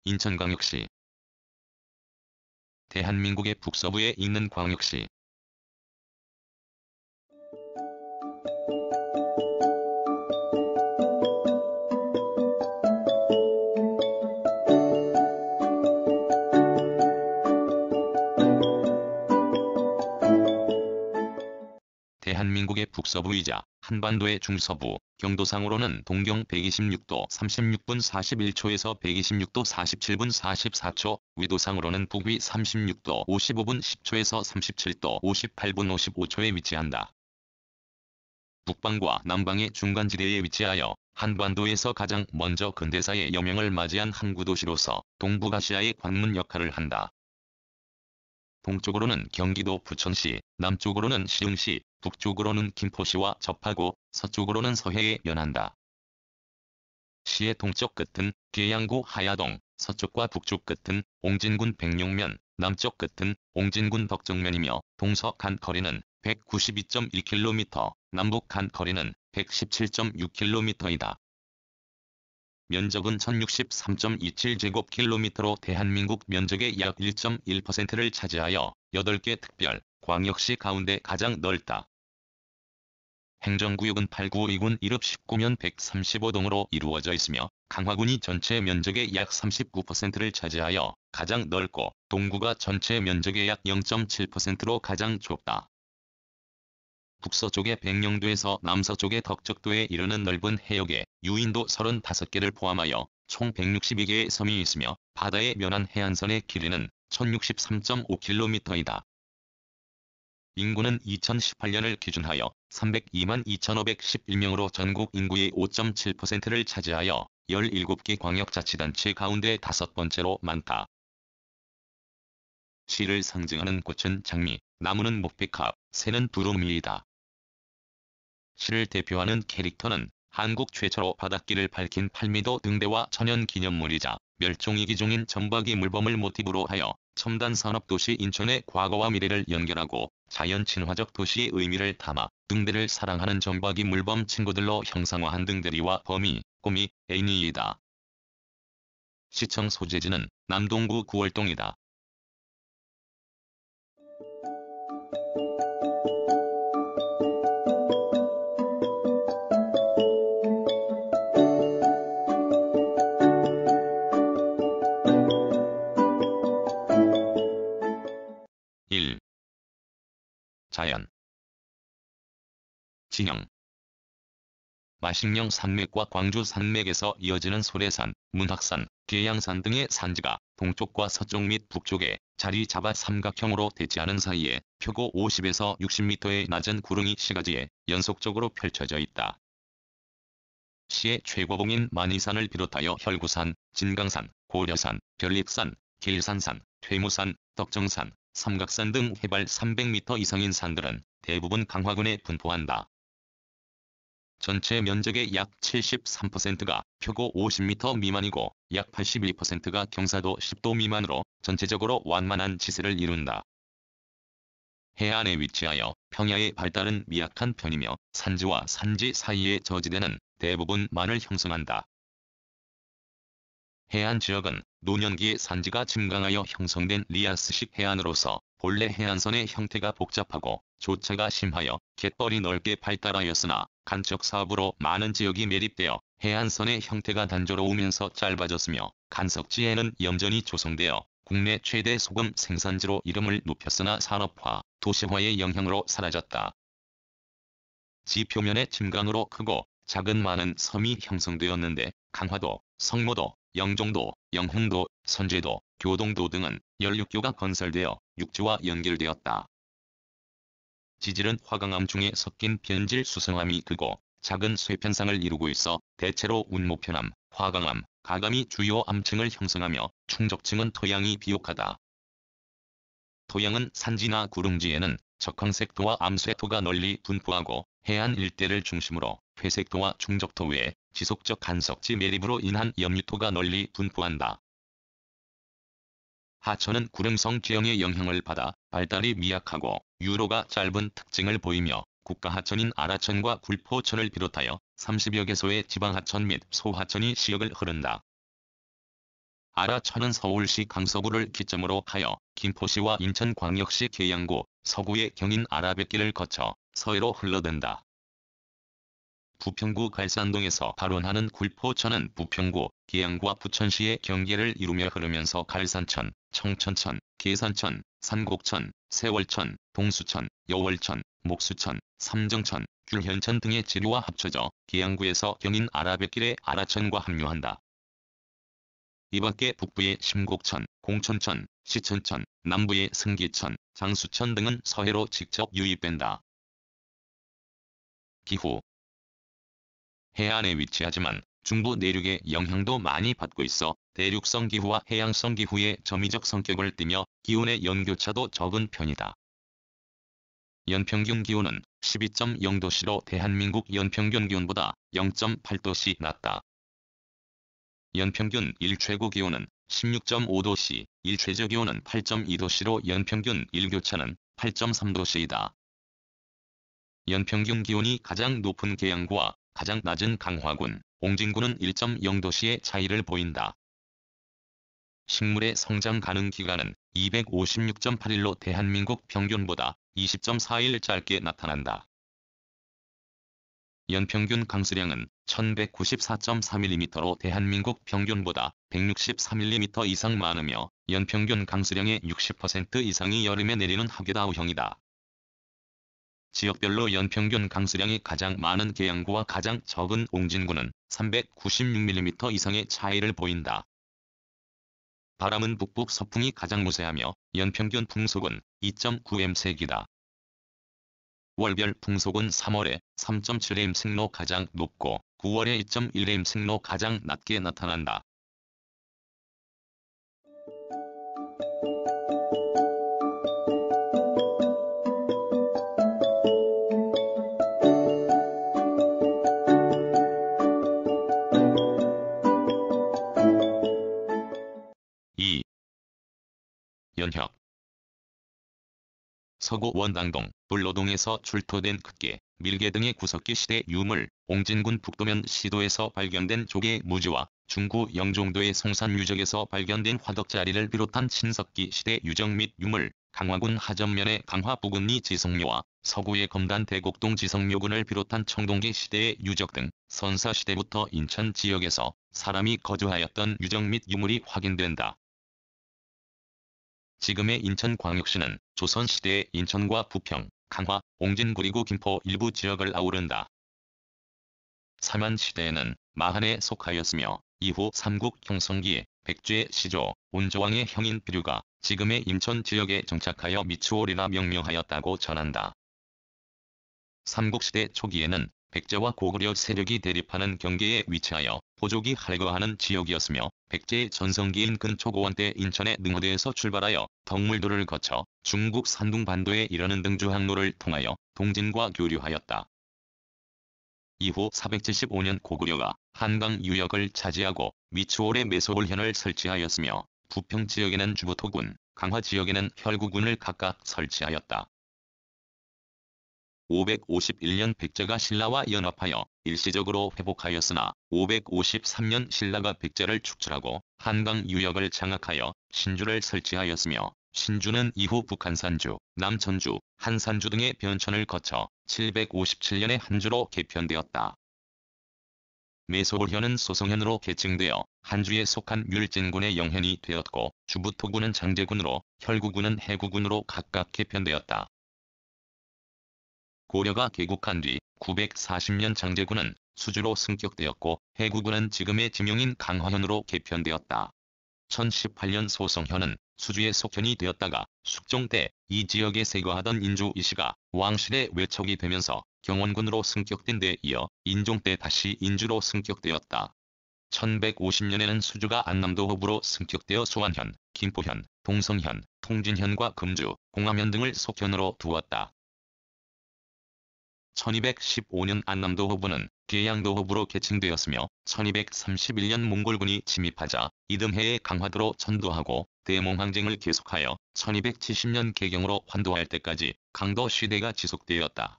인천광역시. 대한민국의 북서부에 있는 광역시. 대한민국의 북서부이자 한반도의 중서부, 경도상으로는 동경 126도 36분 41초에서 126도 47분 44초, 위도상으로는 북위 36도 55분 10초에서 37도 58분 55초에 위치한다. 북방과 남방의 중간지대에 위치하여 한반도에서 가장 먼저 근대사의 여명을 맞이한 항구도시로서 동북아시아의 관문 역할을 한다. 동쪽으로는 경기도 부천시, 남쪽으로는 시흥시, 북쪽으로는 김포시와 접하고 서쪽으로는 서해에 연한다. 시의 동쪽 끝은 계양구 하야동, 서쪽과 북쪽 끝은 옹진군 백룡면, 남쪽 끝은 옹진군 덕정면이며 동서 간 거리는 192.1km, 남북 간 거리는 117.6km이다. 면적은 1063.27제곱킬로미터로 대한민국 면적의 약 1.1%를 차지하여 8개 특별, 광역시 가운데 가장 넓다. 행정구역은 8구 2군 1읍 19면 135동으로 이루어져 있으며 강화군이 전체 면적의 약 39%를 차지하여 가장 넓고 동구가 전체 면적의 약 0.7%로 가장 좁다. 북서쪽의 백령도에서 남서쪽의 덕적도에 이르는 넓은 해역에 유인도 35개를 포함하여 총 162개의 섬이 있으며 바다에 면한 해안선의 길이는 1063.5km이다. 인구는 2018년을 기준하여 302만 2,511명으로 전국 인구의 5.7%를 차지하여 17개 광역자치단체 가운데 5번째로 많다. 시를 상징하는 꽃은 장미, 나무는 목백합, 새는 두루미이다. 시를 대표하는 캐릭터는 한국 최초로 바닷길을 밝힌 팔미도 등대와 천연기념물이자 멸종위기종인 점박이 물범을 모티브로 하여 첨단 산업도시 인천의 과거와 미래를 연결하고 자연 친화적 도시의 의미를 담아 등대를 사랑하는 점박이 물범 친구들로 형상화한 등대리와 범이, 꼬미, 애니이다. 시청 소재지는 남동구 구월동이다. 1. 자연. 진영. 마식령 산맥과 광주 산맥에서 이어지는 소래산, 문학산, 계양산 등의 산지가 동쪽과 서쪽 및 북쪽에 자리 잡아 삼각형으로 대치하는 사이에 표고 50에서 60m의 낮은 구릉이 시가지에 연속적으로 펼쳐져 있다. 시의 최고봉인 만이산을 비롯하여 혈구산, 진강산, 고려산, 별립산, 길산산, 퇴무산, 덕정산, 삼각산 등 해발 300m 이상인 산들은 대부분 강화군에 분포한다. 전체 면적의 약 73%가 표고 50m 미만이고 약 82%가 경사도 10도 미만으로 전체적으로 완만한 지세를 이룬다. 해안에 위치하여 평야의 발달은 미약한 편이며 산지와 산지 사이의 저지대는 대부분 만을 형성한다. 해안 지역은 노년기에 산지가 증강하여 형성된 리아스식 해안으로서 본래 해안선의 형태가 복잡하고 조차가 심하여 갯벌이 넓게 발달하였으나 간척 사업으로 많은 지역이 매립되어 해안선의 형태가 단조로우면서 짧아졌으며 간석지에는 염전이 조성되어 국내 최대 소금 생산지로 이름을 높였으나 산업화, 도시화의 영향으로 사라졌다. 지표면의 침강으로 크고 작은 많은 섬이 형성되었는데 강화도, 성모도, 영종도, 영흥도, 선제도, 교동도 등은 16교가 건설되어 육지와 연결되었다. 지질은 화강암 중에 섞인 변질 수성암이 크고 작은 쇠편상을 이루고 있어 대체로 운모편암, 화강암, 가감이 주요 암층을 형성하며 충적층은 토양이 비옥하다. 토양은 산지나 구릉지에는 적황색토와 암쇄토가 널리 분포하고 해안 일대를 중심으로 회색토와 충적토 외에 지속적 간석지 매립으로 인한 염류토가 널리 분포한다. 하천은 구릉성 지형의 영향을 받아 발달이 미약하고 유로가 짧은 특징을 보이며 국가하천인 아라천과 굴포천을 비롯하여 30여 개소의 지방하천 및 소하천이 시역을 흐른다. 아라천은 서울시 강서구를 기점으로 하여 김포시와 인천광역시 계양구, 서구의 경인 아라뱃길을 거쳐 서해로 흘러든다. 부평구 갈산동에서 발원하는 굴포천은 부평구, 계양구와 부천시의 경계를 이루며 흐르면서 갈산천, 청천천, 계산천, 산곡천, 세월천, 동수천, 여월천, 목수천, 삼정천, 귤현천 등의 지류와 합쳐져 계양구에서 경인 아라뱃길의 아라천과 합류한다. 이 밖에 북부의 심곡천, 공천천, 시천천, 남부의 승기천, 장수천 등은 서해로 직접 유입된다. 기후. 해안에 위치하지만 중부 내륙의 영향도 많이 받고 있어 대륙성 기후와 해양성 기후의 점이적 성격을 띠며 기온의 연교차도 적은 편이다. 연평균 기온은 12.0도씨로 대한민국 연평균 기온보다 0.8도씨 낮다. 연평균 일최고 기온은 16.5도씨, 일최저 기온은 8.2도씨로 연평균 일교차는 8.3도씨이다. 연평균 기온이 가장 높은 계양구와 가장 낮은 강화군, 옹진군은 1.0도씨의 차이를 보인다. 식물의 성장 가능 기간은 256.8일로 대한민국 평균보다 20.4일 짧게 나타난다. 연평균 강수량은 1194.4mm로 대한민국 평균보다 163mm 이상 많으며 연평균 강수량의 60% 이상이 여름에 내리는 하계다우형이다. 지역별로 연평균 강수량이 가장 많은 계양구와 가장 적은 옹진군은 396mm 이상의 차이를 보인다. 바람은 북북 서풍이 가장 우세하며 연평균 풍속은 2.9ms이다. 월별 풍속은 3월에 3.7ms로 가장 높고 9월에 2.1ms로 가장 낮게 나타난다. 연혁. 서구 원당동, 불로동에서 출토된 흙계, 밀계 등의 구석기 시대 유물, 옹진군 북도면 시도에서 발견된 조개 무지와 중구 영종도의 성산 유적에서 발견된 화덕자리를 비롯한 친석기 시대 유적 및 유물, 강화군 하전면의 강화 부근리 지성묘와 서구의 검단 대곡동 지성묘군을 비롯한 청동기 시대의 유적 등 선사시대부터 인천 지역에서 사람이 거주하였던 유적 및 유물이 확인된다. 지금의 인천광역시는 조선시대의 인천과 부평, 강화, 옹진 그리고 김포 일부 지역을 아우른다. 삼한시대에는 마한에 속하였으며 이후 삼국 형성기에 백제의 시조, 온조왕의 형인 비류가 지금의 인천 지역에 정착하여 미추홀이라 명명하였다고 전한다. 삼국시대 초기에는 백제와 고구려 세력이 대립하는 경계에 위치하여 포족이 할거하는 지역이었으며 백제의 전성기인 근초고원 때 인천의 능어대에서 출발하여 덕물도를 거쳐 중국 산둥반도에 이르는 등주항로를 통하여 동진과 교류하였다. 이후 475년 고구려가 한강 유역을 차지하고 미추홀에 매소홀현을 설치하였으며 부평 지역에는 주부토군, 강화 지역에는 혈구군을 각각 설치하였다. 551년 백제가 신라와 연합하여 일시적으로 회복하였으나 553년 신라가 백제를 축출하고 한강 유역을 장악하여 신주를 설치하였으며 신주는 이후 북한산주, 남천주, 한산주 등의 변천을 거쳐 757년에 한주로 개편되었다. 매소홀현은 소송현으로 계층되어 한주에 속한 율진군의 영현이 되었고 주부토군은 장제군으로 혈구군은 해구군으로 각각 개편되었다. 고려가 개국한 뒤 940년 장제군은 수주로 승격되었고 해구군은 지금의 지명인 강화현으로 개편되었다. 1018년 소송현은 수주의 속현이 되었다가 숙종 때 이 지역에 세거하던 인주 이씨가 왕실의 외척이 되면서 경원군으로 승격된 데 이어 인종 때 다시 인주로 승격되었다. 1150년에는 수주가 안남도 호부로 승격되어 소안현, 김포현, 동성현, 통진현과 금주, 공암현 등을 속현으로 두었다. 1215년 안남도 호부는 계양도 호부로 개칭되었으며 1231년 몽골군이 침입하자 이듬해에 강화도로 전도하고 대몽항쟁을 계속하여 1270년 개경으로 환도할 때까지 강도 시대가 지속되었다.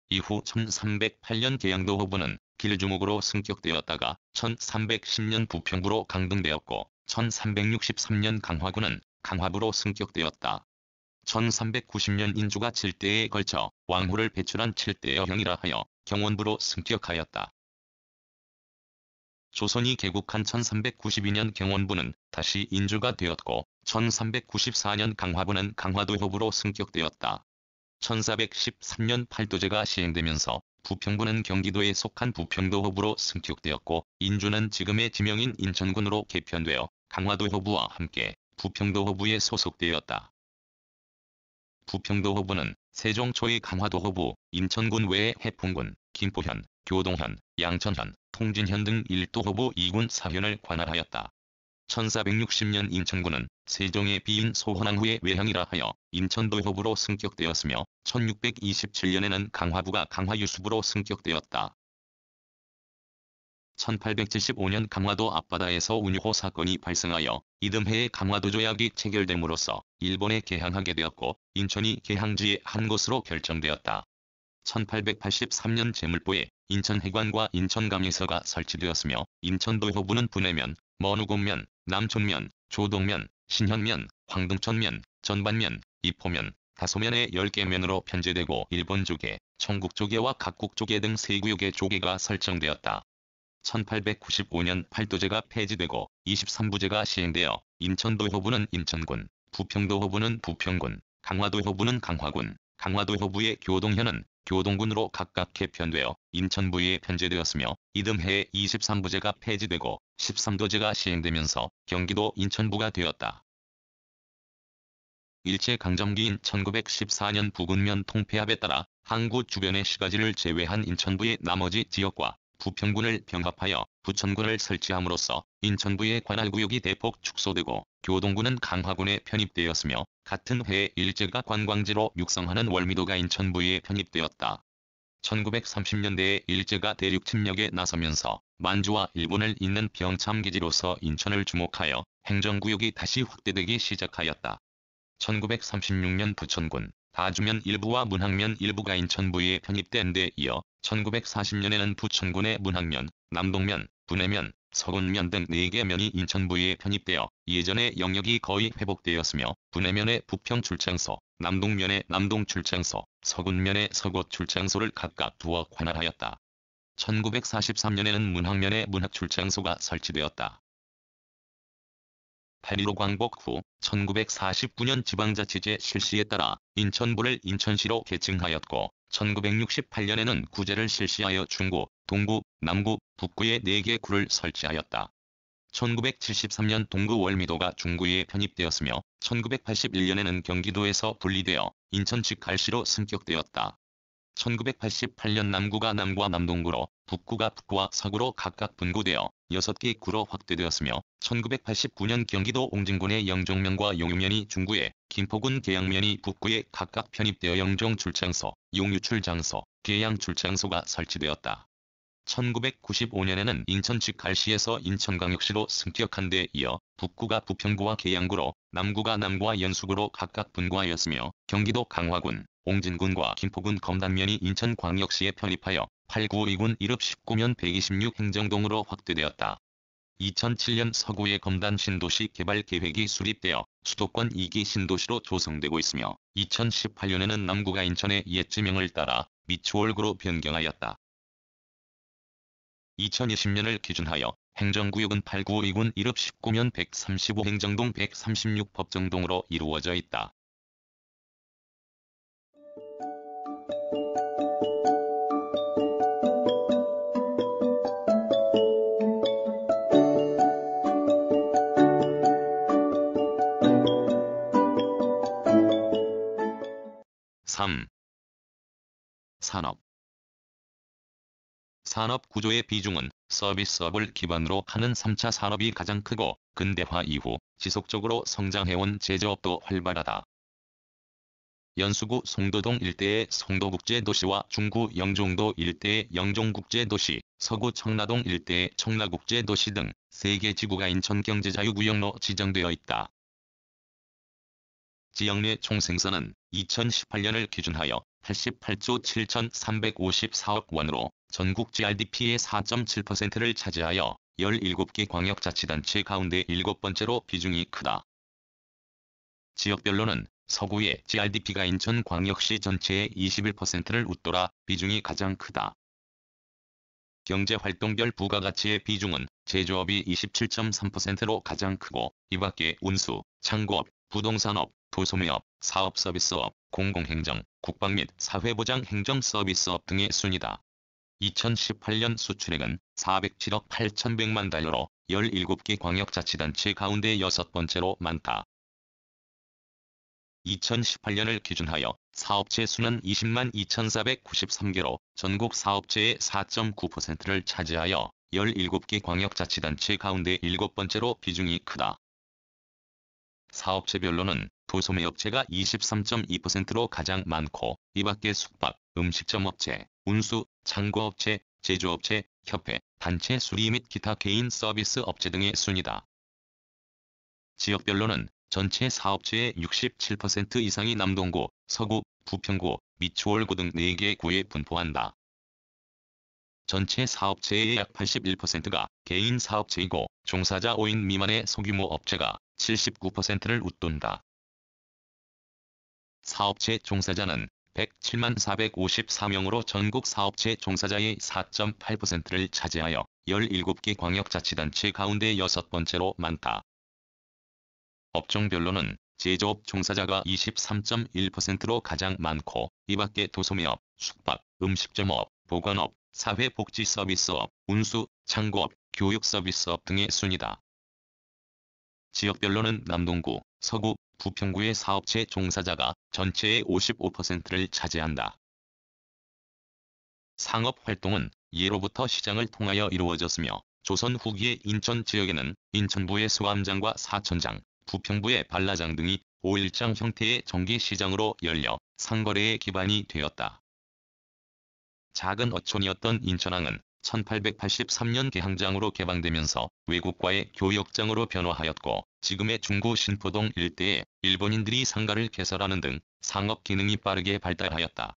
이후 1308년 계양도 호부는 길주목으로 승격되었다가 1310년 부평구로 강등되었고 1363년 강화군은 강화부로 승격되었다. 1390년 인주가 7대에 걸쳐 왕후를 배출한 7대 여형이라 하여 경원부로 승격하였다. 조선이 개국한 1392년 경원부는 다시 인주가 되었고 1394년 강화부는 강화도호부로 승격되었다. 1413년 팔도제가 시행되면서 부평부는 경기도에 속한 부평도호부로 승격되었고 인주는 지금의 지명인 인천군으로 개편되어 강화도호부와 함께 부평도호부에 소속되었다. 부평도호부는 세종 초의 강화도호부, 인천군 외에 해풍군, 김포현, 교동현, 양천현, 통진현 등 1도호부 2군 4현을 관할하였다. 1460년 인천군은 세종의 비인 소헌왕후의 외형이라 하여 인천도호부로 승격되었으며 1627년에는 강화부가 강화유수부로 승격되었다. 1875년 강화도 앞바다에서 운유호 사건이 발생하여 이듬해에 강화도조약이 체결됨으로써 일본에 개항하게 되었고 인천이 개항지의 한 곳으로 결정되었다. 1883년 제물포에 인천해관과 인천감리서가 설치되었으며 인천도호부는 분해면, 머누곤면, 남촌면, 조동면, 신현면, 황등천면, 전반면, 이포면, 다소면의 10개 면으로 편제되고 일본 조계, 청국 조계와 각국 조계 등 3구역의 조계가 설정되었다. 1895년 팔도제가 폐지되고 23부제가 시행되어 인천도호부는 인천군, 부평도호부는 부평군, 강화도호부는 강화군, 강화도호부의 교동현은 교동군으로 각각 개편되어 인천부에 편제되었으며 이듬해에 23부제가 폐지되고 13도제가 시행되면서 경기도 인천부가 되었다. 일제강점기인 1914년 부군면 통폐합에 따라 항구 주변의 시가지를 제외한 인천부의 나머지 지역과 부평군을 병합하여 부천군을 설치함으로써 인천부의 관할구역이 대폭 축소되고 교동군은 강화군에 편입되었으며 같은 해에 일제가 관광지로 육성하는 월미도가 인천부에 편입되었다. 1930년대에 일제가 대륙 침략에 나서면서 만주와 일본을 잇는 병참기지로서 인천을 주목하여 행정구역이 다시 확대되기 시작하였다. 1936년 부천군, 다주면 일부와 문학면 일부가 인천부에 편입된 데 이어 1940년에는 부천군의 문학면, 남동면, 분해면, 서군면 등 4개 면이 인천부에 편입되어 예전의 영역이 거의 회복되었으며 분해면의 부평출장소, 남동면의 남동출장소, 서군면의 서곳출장소를 각각 두어 관할하였다. 1943년에는 문학면의 문학출장소가 설치되었다. 8.15 광복 후 1949년 지방자치제 실시에 따라 인천부를 인천시로 개칭하였고 1968년에는 구제를 실시하여 중구, 동구, 남구, 북구에 4개 구를 설치하였다. 1973년 동구 월미도가 중구에 편입되었으며 1981년에는 경기도에서 분리되어 인천 직할시로 승격되었다. 1988년 남구가 남구와 남동구로, 북구가 북구와 서구로 각각 분구되어 6개 구로 확대되었으며 1989년 경기도 옹진군의 영종면과 용유면이 중구에, 김포군 계양면이 북구에 각각 편입되어 영종출장소, 용유출장소, 계양출장소가 설치되었다. 1995년에는 인천 직할시에서 인천광역시로 승격한 데 이어 북구가 부평구와 계양구로, 남구가 남구와 연수구로 각각 분구하였으며 경기도 강화군, 옹진군과 김포군 검단면이 인천광역시에 편입하여 8구 2군 1읍 19면 126 행정동으로 확대되었다. 2007년 서구의 검단 신도시 개발 계획이 수립되어 수도권 2기 신도시로 조성되고 있으며 2018년에는 남구가 인천의 옛 지명을 따라 미추홀구로 변경하였다. 2020년을 기준하여 행정구역은 8구 2군 1읍 19면 135 행정동 136 법정동으로 이루어져 있다. 산업. 산업 구조의 비중은 서비스업을 기반으로 하는 3차 산업이 가장 크고 근대화 이후 지속적으로 성장해온 제조업도 활발하다. 연수구 송도동 일대의 송도국제도시와 중구 영종도 일대의 영종국제도시, 서구 청라동 일대의 청라국제도시 등 3개 지구가 인천경제자유구역로 지정되어 있다. 지역 내 총생산은 2018년을 기준하여 88조 7,354억 원으로 전국 GRDP의 4.7%를 차지하여 17개 광역자치단체 가운데 7번째로 비중이 크다. 지역별로는 서구의 GRDP가 인천광역시 전체의 21%를 웃돌아 비중이 가장 크다. 경제활동별 부가가치의 비중은 제조업이 27.3%로 가장 크고 이밖에 운수, 창고업, 부동산업, 도소매업, 사업서비스업, 공공행정, 국방 및 사회보장 행정서비스업 등의 순이다. 2018년 수출액은 407억 8,100만 달러로 17개 광역자치단체 가운데 6번째로 많다. 2018년을 기준하여 사업체 수는 20만 2,493개로 전국 사업체의 4.9%를 차지하여 17개 광역자치단체 가운데 7번째로 비중이 크다. 사업체별로는 도소매업체가 23.2%로 가장 많고 이밖에 숙박, 음식점업체, 운수, 창고업체, 제조업체, 협회, 단체 수리 및 기타 개인 서비스 업체 등의 순이다. 지역별로는 전체 사업체의 67% 이상이 남동구, 서구, 부평구, 미추홀구 등 4개 구에 분포한다. 전체 사업체의 약 81%가 개인 사업체이고 종사자 5인 미만의 소규모 업체가 79%를 웃돈다. 사업체 종사자는 107만 454명으로 전국 사업체 종사자의 4.8%를 차지하여 17개 광역자치단체 가운데 6번째로 많다. 업종별로는 제조업 종사자가 23.1%로 가장 많고 이밖에 도소매업, 숙박, 음식점업, 보건업, 사회복지서비스업, 운수, 창고업, 교육서비스업 등의 순이다. 지역별로는 남동구, 서구, 부평구의 사업체 종사자가 전체의 55%를 차지한다. 상업활동은 예로부터 시장을 통하여 이루어졌으며 조선 후기의 인천 지역에는 인천부의 수암장과 사천장, 부평부의 발라장 등이 5일장 형태의 정기시장으로 열려 상거래의 기반이 되었다. 작은 어촌이었던 인천항은 1883년 개항장으로 개방되면서 외국과의 교역장으로 변화하였고 지금의 중구 신포동 일대에 일본인들이 상가를 개설하는 등 상업 기능이 빠르게 발달하였다.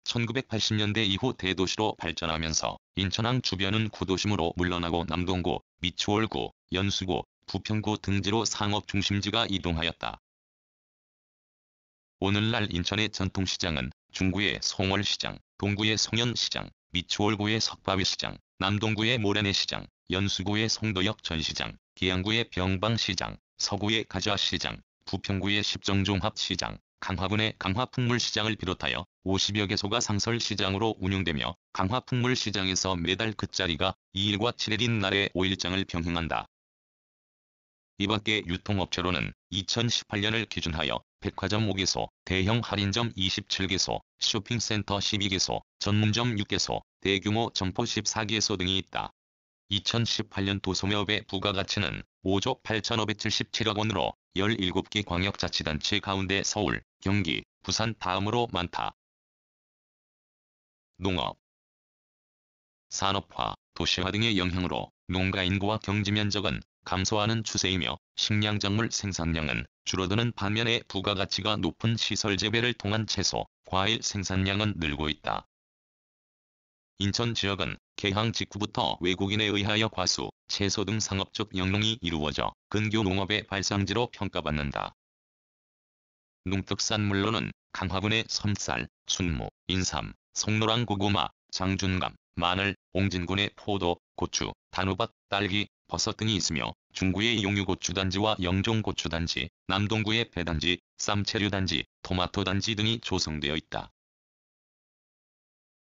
1980년대 이후 대도시로 발전하면서 인천항 주변은 구도심으로 물러나고 남동구, 미추홀구, 연수구, 부평구 등지로 상업 중심지가 이동하였다. 오늘날 인천의 전통시장은 중구의 송월시장, 동구의 송현시장, 미추홀구의 석바위시장, 남동구의 모래내시장, 연수구의 송도역 전시장, 계양구의 병방시장, 서구의 가좌시장, 부평구의 십정종합시장, 강화군의 강화풍물시장을 비롯하여 50여 개소가 상설시장으로 운영되며 강화풍물시장에서 매달 그 자리가 2일과 7일인 날에 5일장을 병행한다. 이밖에 유통업체로는 2018년을 기준하여 백화점 5개소, 대형 할인점 27개소, 쇼핑센터 12개소, 전문점 6개소, 대규모 점포 14개소 등이 있다. 2018년 도소매업의 부가가치는 5조 8,577억 원으로 17개 광역자치단체 가운데 서울, 경기, 부산 다음으로 많다. 농업, 산업화, 도시화 등의 영향으로 농가 인구와 경지 면적은 감소하는 추세이며 식량작물 생산량은 줄어드는 반면에 부가가치가 높은 시설 재배를 통한 채소, 과일 생산량은 늘고 있다. 인천 지역은 개항 직후부터 외국인에 의하여 과수, 채소 등 상업적 영농이 이루어져 근교 농업의 발상지로 평가받는다. 농특산물로는 강화군의 섬쌀, 순무, 인삼, 송노랑 고구마, 장준감, 마늘, 옹진군의 포도, 고추, 단호박, 딸기, 버섯 등이 있으며 중구의 용유고추단지와 영종고추단지, 남동구의 배단지, 쌈체류단지, 토마토단지 등이 조성되어 있다.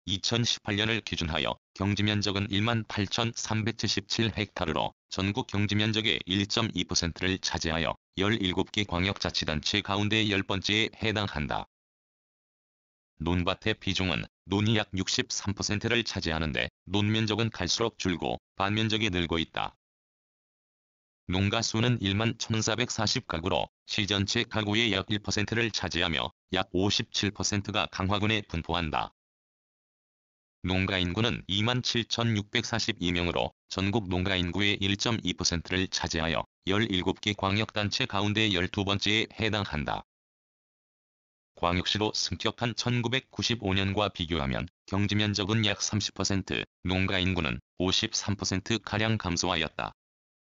2018년을 기준하여 경지면적은 18,377헥타르로 전국 경지면적의 1.2%를 차지하여 17개 광역자치단체 가운데 10번째에 해당한다. 논밭의 비중은 논이 약 63%를 차지하는데 논면적은 갈수록 줄고 반면적이 늘고 있다. 농가 수는 1만 1,440가구로 시 전체 가구의 약 1%를 차지하며 약 57%가 강화군에 분포한다. 농가 인구는 2만 7,642명으로 전국 농가 인구의 1.2%를 차지하여 17개 광역단체 가운데 12번째에 해당한다. 광역시로 승격한 1995년과 비교하면 경지 면적은 약 30%, 농가 인구는 53%가량 감소하였다.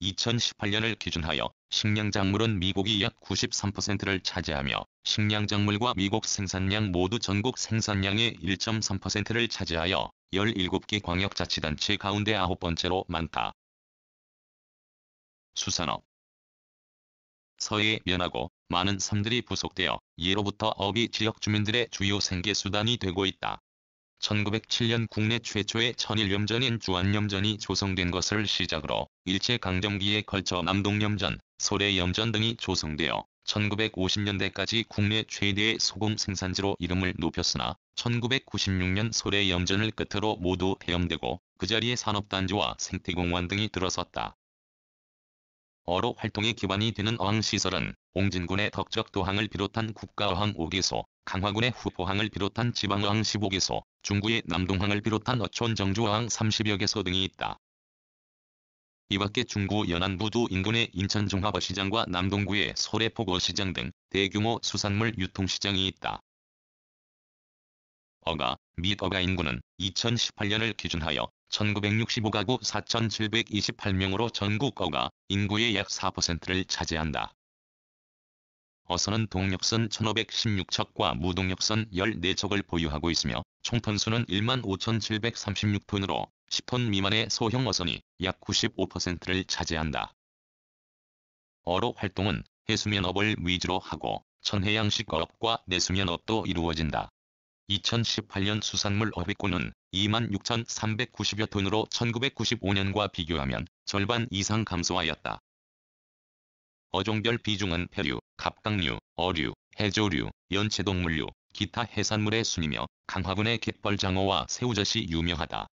2018년을 기준하여 식량작물은 미국이 약 93%를 차지하며 식량작물과 미국 생산량 모두 전국 생산량의 1.3%를 차지하여 17개 광역자치단체 가운데 9번째로 많다. 수산업. 서해에 면하고 많은 섬들이 부속되어 예로부터 어업이 지역 주민들의 주요 생계수단이 되고 있다. 1907년 국내 최초의 천일염전인 주안염전이 조성된 것을 시작으로 일제강점기에 걸쳐 남동염전, 소래염전 등이 조성되어 1950년대까지 국내 최대의 소금 생산지로 이름을 높였으나 1996년 소래염전을 끝으로 모두 폐염되고 그 자리에 산업단지와 생태공원 등이 들어섰다. 어로 활동의 기반이 되는 어항시설은 옹진군의 덕적도항을 비롯한 국가어항 5개소, 강화군의 후포항을 비롯한 지방어항 15개소, 중구의 남동항을 비롯한 어촌 정주어항 30여 개소 등이 있다. 이밖에 중구 연안부두 인근의 인천종합어시장과 남동구의 소래포구어시장 등 대규모 수산물 유통시장이 있다. 어가, 및 어가 인구는 2018년을 기준하여 1965가구 4,728명으로 전국 어가 인구의 약 4%를 차지한다. 어선은 동력선 1,516척과 무동력선 14척을 보유하고 있으며 총 톤수는 15,736톤으로 10톤 미만의 소형 어선이 약 95%를 차지한다. 어로 활동은 해수면업을 위주로 하고 천해양식 어업과 내수면업도 이루어진다. 2018년 수산물 어획고는 26,390여 톤으로 1995년과 비교하면 절반 이상 감소하였다. 어종별 비중은 폐류, 갑각류, 어류, 해조류, 연체동물류, 기타 해산물의 순이며 강화군의 갯벌장어와 새우젓이 유명하다.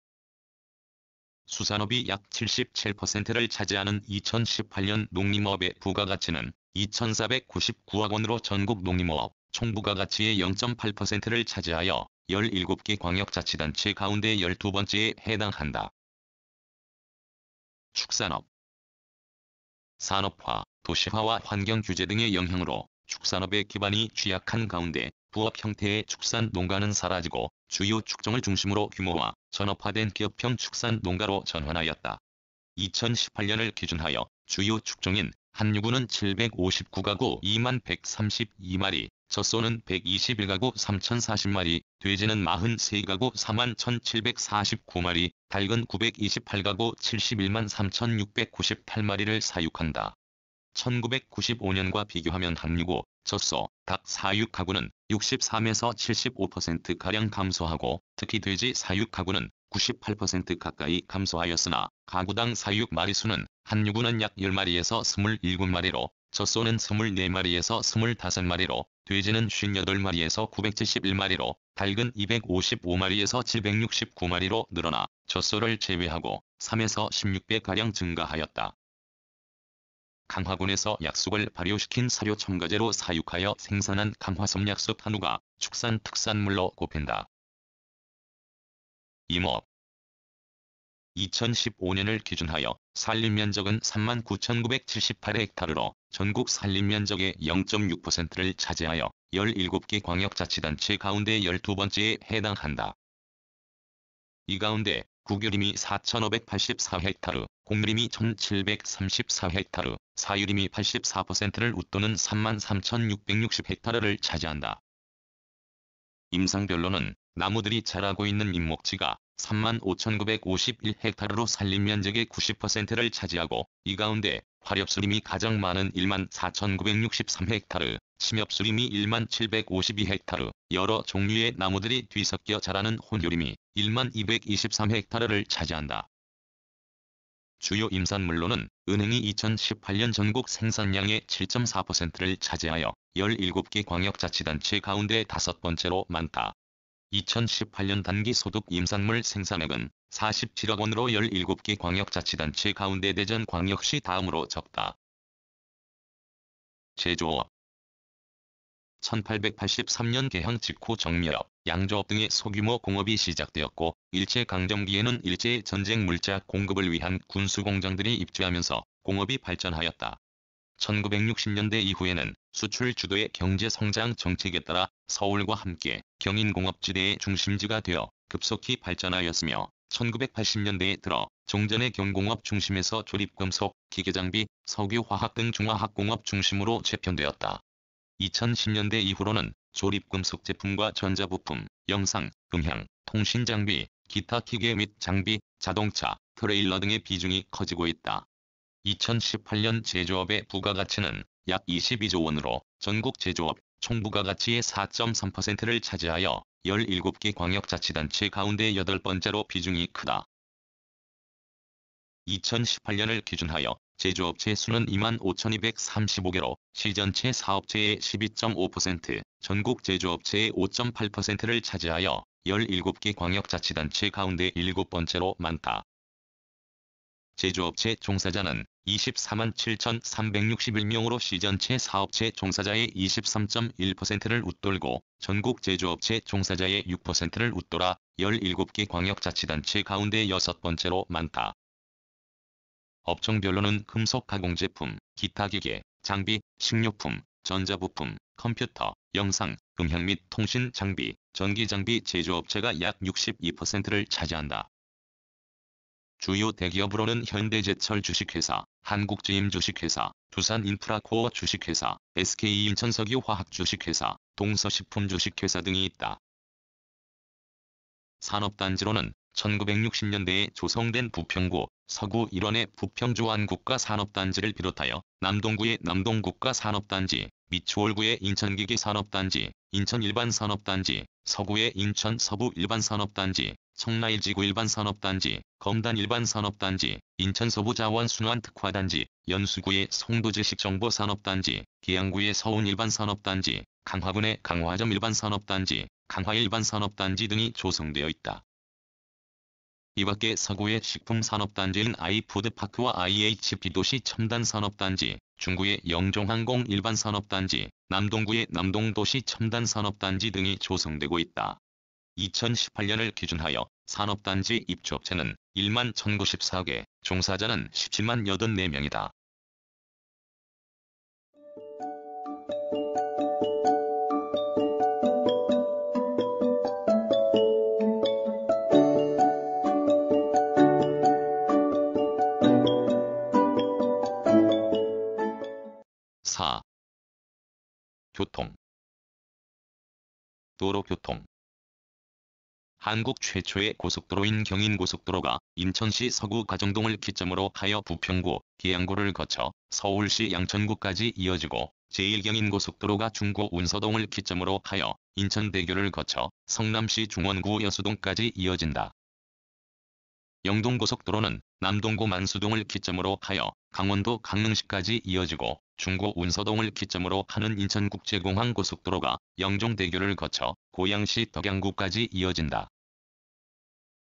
수산업이 약 77%를 차지하는 2018년 농림업의 부가가치는 2,499억 원으로 전국 농림업 총부가가치의 0.8%를 차지하여 17개 광역자치단체 가운데 12번째에 해당한다. 축산업. 산업화, 도시화와 환경규제 등의 영향으로 축산업의 기반이 취약한 가운데 부업 형태의 축산 농가는 사라지고 주요 축종을 중심으로 규모화, 전업화된 기업형 축산 농가로 전환하였다. 2018년을 기준하여 주요 축종인 한유구는 759가구 2132마리, 젖소는 121가구 3040마리, 돼지는 43가구 41,749마리, 닭은 928가구 71만 3698마리를 사육한다. 1995년과 비교하면 한유구, 젖소, 닭 사육 가구는 63에서 75%가량 감소하고 특히 돼지 사육 가구는 98% 가까이 감소하였으나 가구당 사육 마리수는 한유구는 약 10마리에서 27마리로 젖소는 24마리에서 25마리로 돼지는 58마리에서 971마리로 닭은 255마리에서 769마리로 늘어나 젖소를 제외하고 3에서 16배가량 증가하였다. 강화군에서 약속을 발효시킨 사료 첨가제로 사육하여 생산한 강화섬 약속 한우가 축산 특산물로 꼽힌다. 임업. 2015년을 기준하여 산림면적은 39,978헥타르로 전국 산림면적의 0.6%를 차지하여 17개 광역자치단체 가운데 12번째에 해당한다. 이 가운데 국유림이 4,584헥타르, 공유림이 1,734헥타르, 사유림이 84%를 웃도는 33,660헥타르를 차지한다. 임상별로는 나무들이 자라고 있는 임목지가 35,951헥타르로 산림면적의 90%를 차지하고 이 가운데 화렵수림이 가장 많은 14,963헥타르, 침엽수림이 1752헥타르, 여러 종류의 나무들이 뒤섞여 자라는 혼효림이 1223헥타르를 차지한다. 주요 임산물로는 은행이 2018년 전국 생산량의 7.4%를 차지하여 17개 광역자치단체 가운데 5번째로 많다. 2018년 단기 소득 임산물 생산액은 47억 원으로 17개 광역자치단체 가운데 대전광역시 다음으로 적다. 제조업. 1883년 개항 직후 정미업, 양조업 등의 소규모 공업이 시작되었고 일제강점기에는 일제의 전쟁 물자 공급을 위한 군수공장들이 입주하면서 공업이 발전하였다. 1960년대 이후에는 수출 주도의 경제 성장 정책에 따라 서울과 함께 경인공업지대의 중심지가 되어 급속히 발전하였으며 1980년대에 들어 종전의 경공업 중심에서 조립금속, 기계장비, 석유화학 등 중화학공업 중심으로 재편되었다. 2010년대 이후로는 조립금속 제품과 전자부품, 영상, 음향, 통신장비, 기타 기계 및 장비, 자동차, 트레일러 등의 비중이 커지고 있다. 2018년 제조업의 부가가치는 약 22조 원으로 전국 제조업 총부가가치의 4.3%를 차지하여 17개 광역자치단체 가운데 8번째로 비중이 크다. 2018년을 기준하여 제조업체 수는 25,235개로 시전체 사업체의 12.5%, 전국 제조업체의 5.8%를 차지하여 17개 광역자치단체 가운데 7번째로 많다. 제조업체 종사자는 24만 7,361명으로 시전체 사업체 종사자의 23.1%를 웃돌고 전국 제조업체 종사자의 6%를 웃돌아 17개 광역자치단체 가운데 6번째로 많다. 업종별로는 금속 가공제품, 기타 기계, 장비, 식료품, 전자부품, 컴퓨터, 영상, 음향 및 통신 장비, 전기장비 제조업체가 약 62%를 차지한다. 주요 대기업으로는 현대제철 주식회사, 한국지임 주식회사, 두산인프라코어 주식회사, SK인천석유화학 주식회사, 동서식품 주식회사 등이 있다. 산업단지로는 1960년대에 조성된 부평구, 서구 일원의 부평조안국가산업단지를 비롯하여 남동구의 남동국가산업단지, 및 주월구의 인천기계산업단지, 인천일반산업단지, 서구의 인천서부일반산업단지, 청라일지구일반산업단지, 검단일반산업단지, 인천서부자원순환특화단지, 연수구의 송도지식정보산업단지, 계양구의 서운일반산업단지, 강화군의 강화점일반산업단지, 강화일반산업단지 등이 조성되어 있다. 이밖에 서구의 식품산업단지인 아이푸드파크와 IHB도시 첨단산업단지, 중구의 영종항공 일반산업단지, 남동구의 남동도시 첨단산업단지 등이 조성되고 있다. 2018년을 기준하여 산업단지 입주업체는 1만 1,094개, 종사자는 17만 84명이다. 4. 교통. 도로교통. 한국 최초의 고속도로인 경인고속도로가 인천시 서구 가정동을 기점으로 하여 부평구, 계양구를 거쳐 서울시 양천구까지 이어지고 제1경인고속도로가 중구 운서동을 기점으로 하여 인천대교를 거쳐 성남시 중원구 여수동까지 이어진다. 영동고속도로는 남동구 만수동을 기점으로 하여 강원도 강릉시까지 이어지고 중구 운서동을 기점으로 하는 인천국제공항고속도로가 영종대교를 거쳐 고양시 덕양구까지 이어진다.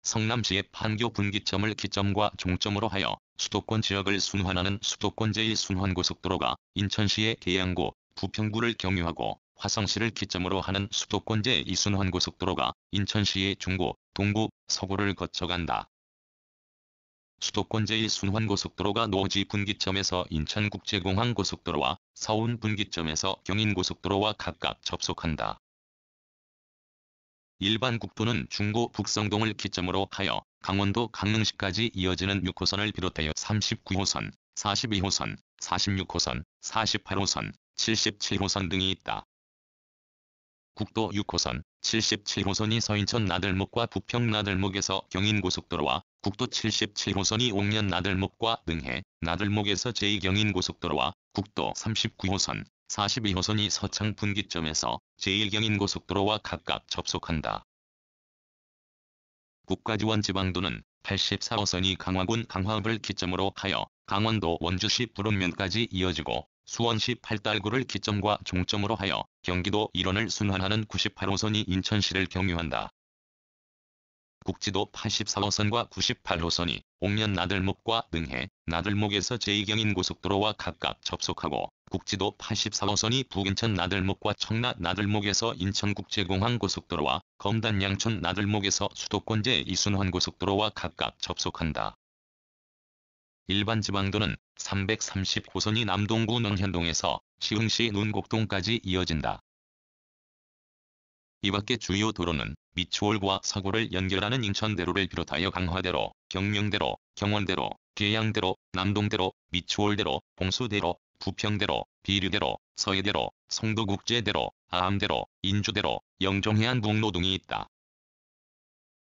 성남시의 판교 분기점을 기점과 종점으로 하여 수도권 지역을 순환하는 수도권 제1순환고속도로가 인천시의 계양구, 부평구를 경유하고 화성시를 기점으로 하는 수도권 제2순환고속도로가 인천시의 중구, 동구, 서구를 거쳐간다. 수도권 제1순환고속도로가 노지 분기점에서 인천국제공항고속도로와 서운 분기점에서 경인고속도로와 각각 접속한다. 일반 국도는 중구 북성동을 기점으로 하여 강원도 강릉시까지 이어지는 6호선을 비롯하여 39호선, 42호선, 46호선, 48호선, 77호선 등이 있다. 국도 6호선, 77호선이 서인천 나들목과 부평 나들목에서 경인고속도로와 국도 77호선이 옥년 나들목과 능해, 나들목에서 제2경인고속도로와 국도 39호선, 42호선이 서창 분기점에서 제1경인고속도로와 각각 접속한다. 국가지원지방도는 84호선이 강화군 강화읍을 기점으로 하여 강원도 원주시 부름면까지 이어지고 수원시 팔달구를 기점과 종점으로 하여 경기도 일원을 순환하는 98호선이 인천시를 경유한다. 국지도 84호선과 98호선이 옥년 나들목과 능해, 나들목에서 제2경인고속도로와 각각 접속하고 국지도 84호선이 북인천 나들목과 청라 나들목에서 인천국제공항고속도로와 검단 양촌 나들목에서 수도권 제2순환고속도로와 각각 접속한다. 일반 지방도는 330호선이 남동구 논현동에서 시흥시 논곡동까지 이어진다. 이밖에 주요 도로는 미추홀과 서구를 연결하는 인천대로를 비롯하여 강화대로, 경명대로, 경원대로, 계양대로, 남동대로, 미추홀대로, 봉수대로, 부평대로, 비류대로, 서해대로, 송도국제대로, 아암대로, 인주대로, 영종해안북로 등이 있다.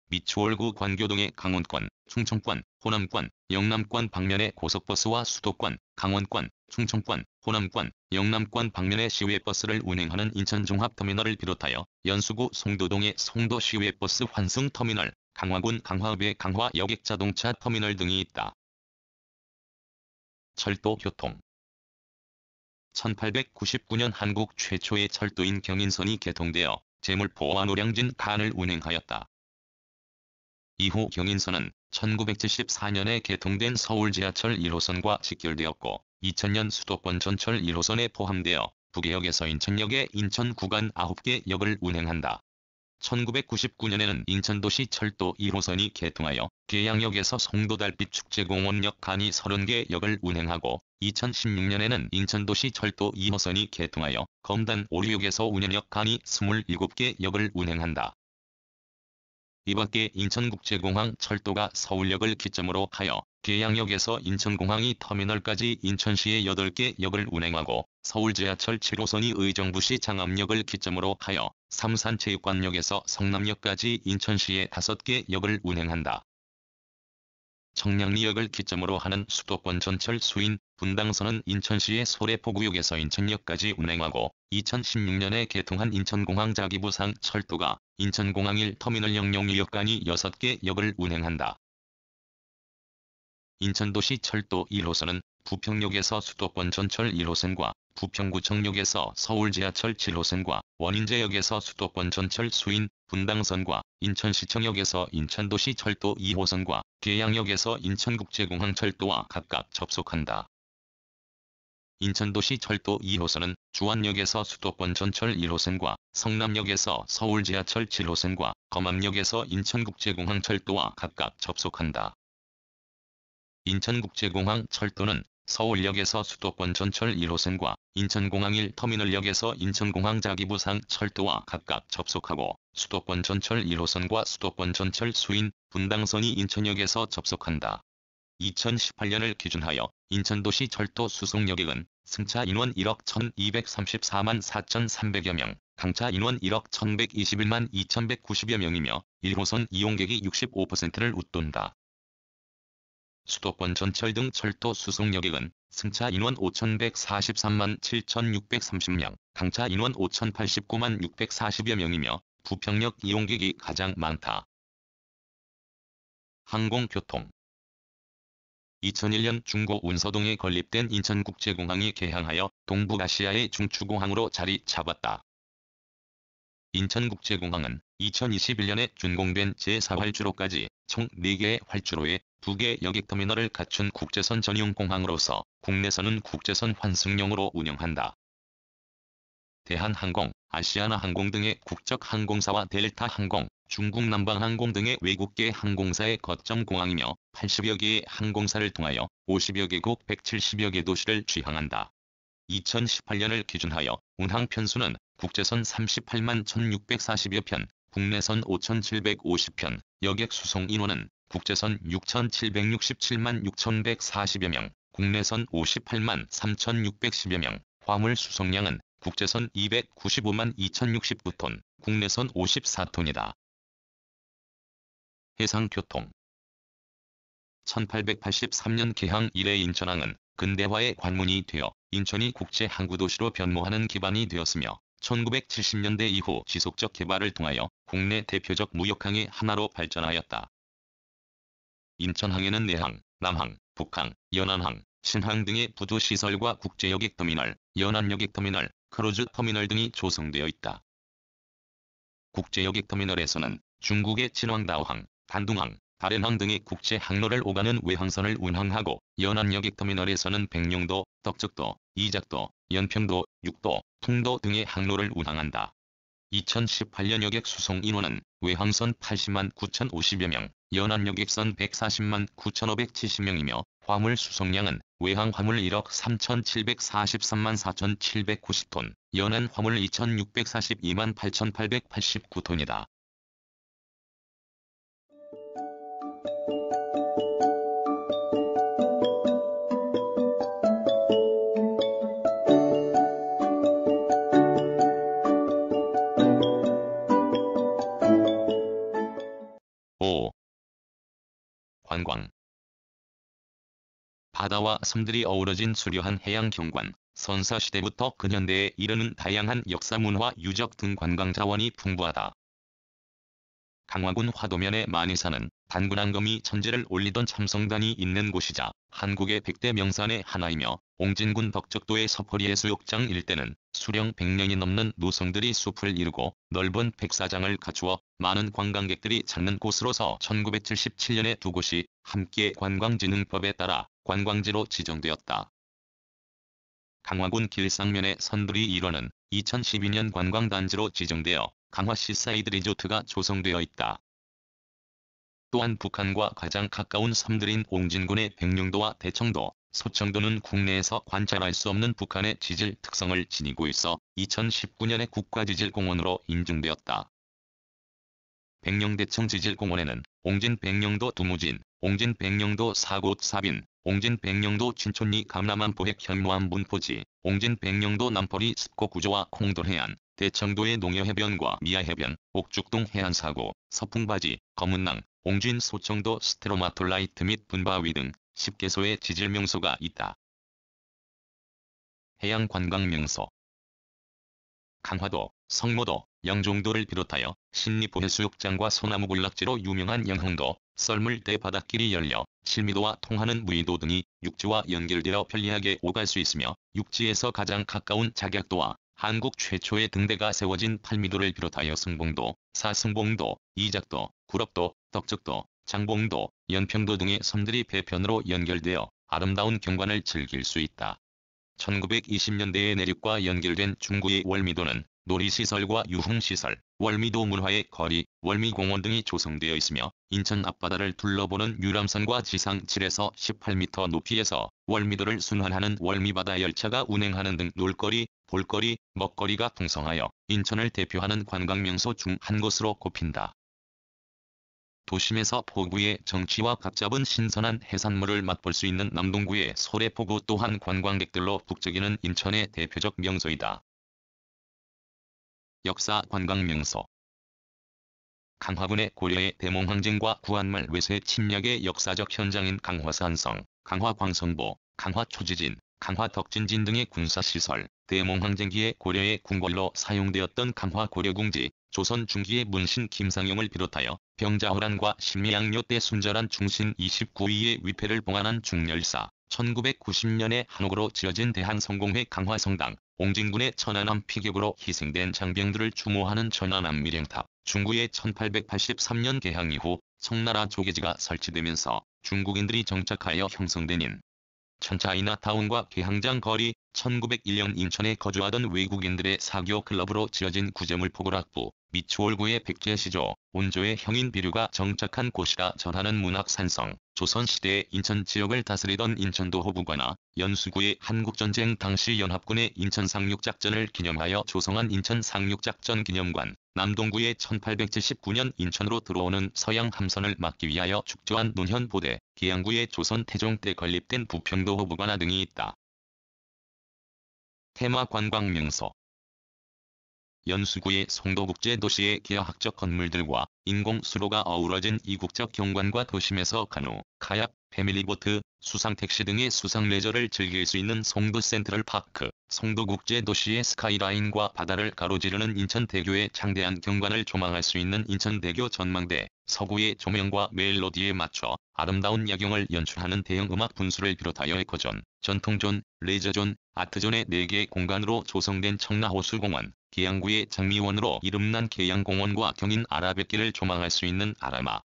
미추홀구 관교동의 강원권, 충청권, 호남권, 영남권 방면의 고속버스와 수도권, 강원권, 충청권, 호남권, 영남권 방면의 시외버스를 운행하는 인천종합터미널을 비롯하여 연수구 송도동의 송도시외버스 환승터미널, 강화군 강화읍의 강화여객자동차터미널 등이 있다. 철도 교통 1899년 한국 최초의 철도인 경인선이 개통되어 제물포와 노량진 간을 운행하였다. 이후 경인선은 1974년에 개통된 서울 지하철 1호선과 직결되었고 2000년 수도권 전철 1호선에 포함되어 부계역에서 인천역에 인천 구간 9개 역을 운행한다. 1999년에는 인천도시 철도 1호선이 개통하여 계양역에서 송도달빛 축제공원역 간이 30개 역을 운행하고 2016년에는 인천도시 철도 2호선이 개통하여 검단 오류역에서 운현역 간이 27개 역을 운행한다. 이밖에 인천국제공항 철도가 서울역을 기점으로 하여 계양역에서 인천공항이 터미널까지 인천시에 8개 역을 운행하고 서울지하철 7호선이 의정부시 장암역을 기점으로 하여 삼산체육관역에서 성남역까지 인천시에 5개 역을 운행한다. 청량리역을 기점으로 하는 수도권 전철 수인 분당선은 인천시의 소래포구역에서 인천역까지 운행하고 2016년에 개통한 인천공항 자기부상 철도가 인천공항 1터미널 영용이역 간이 6개 역을 운행한다. 인천도시 철도 1호선은 부평역에서 수도권 전철 1호선과 부평구청역에서 서울지하철 7호선과 원인제역에서 수도권 전철 수인 분당선과 인천시청역에서 인천도시 철도 2호선과 계양역에서 인천국제공항 철도와 각각 접속한다. 인천도시 철도 2호선은 주안역에서 수도권 전철 1호선과 성남역에서 서울지하철 7호선과 검암역에서 인천국제공항 철도와 각각 접속한다. 인천국제공항 철도는 서울역에서 수도권 전철 1호선과 인천공항 1터미널역에서 인천공항 자기부상 철도와 각각 접속하고 수도권 전철 1호선과 수도권 전철 수인 분당선이 인천역에서 접속한다. 2018년을 기준하여 인천도시 철도 수송여객은 승차 인원 1억 1234만 4,300여 명, 강차 인원 1억 1121만 2,190여 명이며 1호선 이용객이 65%를 웃돈다. 수도권 전철 등 철도 수송여객은 승차 인원 5,143만 7,630명, 강차 인원 5,089만 640여 명이며 부평역 이용객이 가장 많다. 항공교통 2001년 중고 운서동에 건립된 인천국제공항이 개항하여 동북아시아의 중추공항으로 자리 잡았다. 인천국제공항은 2021년에 준공된 제4활주로까지 총 4개의 활주로에 2개 여객터미널을 갖춘 국제선 전용 공항으로서 국내선은 국제선 환승용으로 운영한다. 대한항공, 아시아나항공 등의 국적 항공사와 델타항공, 중국남방항공 등의 외국계 항공사의 거점 공항이며 80여 개의 항공사를 통하여 50여 개국 170여 개 도시를 취항한다. 2018년을 기준하여 운항 편수는 국제선 38만 1,640여 편, 국내선 5,750편, 여객 수송 인원은 국제선 6,767만 6,140여 명, 국내선 58만 3,610여 명, 화물 수송량은 국제선 295만 2,069톤, 국내선 54톤이다. 해상교통 1883년 개항 이래 인천항은 근대화의 관문이 되어 인천이 국제항구도시로 변모하는 기반이 되었으며 1970년대 이후 지속적 개발을 통하여 국내 대표적 무역항의 하나로 발전하였다. 인천항에는 내항, 남항, 북항, 연안항, 신항 등의 부두시설과 국제여객터미널, 연안여객터미널, 크루즈터미널 등이 조성되어 있다. 국제여객터미널에서는 중국의 진왕다오항, 단둥항, 다롄항 등의 국제항로를 오가는 외항선을 운항하고 연안여객터미널에서는 백령도, 덕적도, 이작도, 연평도, 육도, 풍도 등의 항로를 운항한다. 2018년 여객 수송 인원은 외항선 80만 9,050여 명, 연안여객선 140만 9,570명이며 화물 수송량은 외항 화물 1억 3,743만 4,790톤, 연안 화물 2,642만 8,889톤이다. 관광. 바다와 섬들이 어우러진 수려한 해양 경관, 선사시대부터 근현대에 이르는 다양한 역사 문화 유적 등 관광 자원이 풍부하다. 강화군 화도면의 만이산은 단군왕검이 천재를 올리던 참성단이 있는 곳이자 한국의 100대 명산의 하나이며, 옹진군 덕적도의 서퍼리해수욕장 일대는 수령 100년이 넘는 노성들이 숲을 이루고 넓은 백사장을 갖추어 많은 관광객들이 찾는 곳으로서 1977년에 두 곳이 함께 관광진흥법에 따라 관광지로 지정되었다. 강화군 길상면의 선두리 일원은 2012년 관광단지로 지정되어 강화 시사이드 리조트가 조성되어 있다. 또한 북한과 가장 가까운 섬들인 옹진군의 백령도와 대청도, 소청도는 국내에서 관찰할 수 없는 북한의 지질 특성을 지니고 있어 2019년에 국가지질공원으로 인증되었다. 백령대청 지질공원에는 옹진 백령도 두무진, 옹진 백령도 사곳 사빈, 옹진 백령도 진촌리 감람암 포획 현무암 문포지, 옹진 백령도 남포리 습고 구조와 콩돌해안, 대청도의 농여해변과 미아해변, 옥죽동 해안사고, 서풍바지, 검은낭, 옹진 소청도 스테로마톨라이트 및 분바위 등 10개소의 지질 명소가 있다. 해양 관광 명소. 강화도, 성모도, 영종도를 비롯하여 신립해수욕장과 소나무 군락지로 유명한 영흥도, 썰물대 바닷길이 열려 실미도와 통하는 무의도 등이 육지와 연결되어 편리하게 오갈 수 있으며, 육지에서 가장 가까운 작약도와 한국 최초의 등대가 세워진 팔미도를 비롯하여 승봉도, 사승봉도, 이작도, 구럽도, 덕적도, 장봉도, 연평도 등의 섬들이 배편으로 연결되어 아름다운 경관을 즐길 수 있다. 1920년대에 내륙과 연결된 중구의 월미도는 놀이시설과 유흥시설, 월미도 문화의 거리, 월미공원 등이 조성되어 있으며, 인천 앞바다를 둘러보는 유람선과 지상 7에서 18m 높이에서 월미도를 순환하는 월미바다 열차가 운행하는 등 놀거리, 볼거리, 먹거리가 풍성하여 인천을 대표하는 관광명소 중 한 곳으로 꼽힌다. 도심에서 포구의 정취와 각 잡은 신선한 해산물을 맛볼 수 있는 남동구의 소래포구 또한 관광객들로 북적이는 인천의 대표적 명소이다. 역사 관광 명소. 강화군의 고려의 대몽항쟁과 구한말 외세 침략의 역사적 현장인 강화산성, 강화광성보, 강화초지진, 강화덕진진 등의 군사시설, 대몽항쟁기에 고려의 궁궐로 사용되었던 강화고려궁지, 조선 중기의 문신 김상용을 비롯하여 병자호란과 신미양요 때 순절한 충신 29위의 위패를 봉안한 중열사, 1990년에 한옥으로 지어진 대한성공회 강화성당, 옹진군의 천안함 피격으로 희생된 장병들을 추모하는 천안함 미령탑, 중구의 1883년 개항 이후 청나라 조계지가 설치되면서 중국인들이 정착하여 형성된 천차이나타운과 개항장 거리, 1901년 인천에 거주하던 외국인들의 사교 클럽으로 지어진 구제물 포구락부, 미추홀구의 백제시조, 온조의 형인 비류가 정착한 곳이라 전하는 문학산성, 조선시대에 인천 지역을 다스리던 인천도 호부관나 연수구의 한국전쟁 당시 연합군의 인천 상륙작전을 기념하여 조성한 인천 상륙작전 기념관, 남동구의 1879년 인천으로 들어오는 서양 함선을 막기 위하여 축조한 논현보대, 계양구의 조선 태종 때 건립된 부평도 호부관나 등이 있다. 테마 관광 명소. 연수구의 송도국제도시의 기하학적 건물들과 인공수로가 어우러진 이국적 경관과 도심에서 카누, 카약, 패밀리보트, 수상택시 등의 수상레저를 즐길 수 있는 송도 센트럴파크, 송도국제도시의 스카이라인과 바다를 가로지르는 인천대교의 장대한 경관을 조망할 수 있는 인천대교 전망대, 서구의 조명과 멜로디에 맞춰 아름다운 야경을 연출하는 대형 음악 분수를 비롯하여 에코존, 전통존, 레저존, 아트존의 4개 공간으로 조성된 청라호수공원, 계양구의 장미원으로 이름난 계양공원과 경인 아라뱃길을 조망할 수 있는 아라마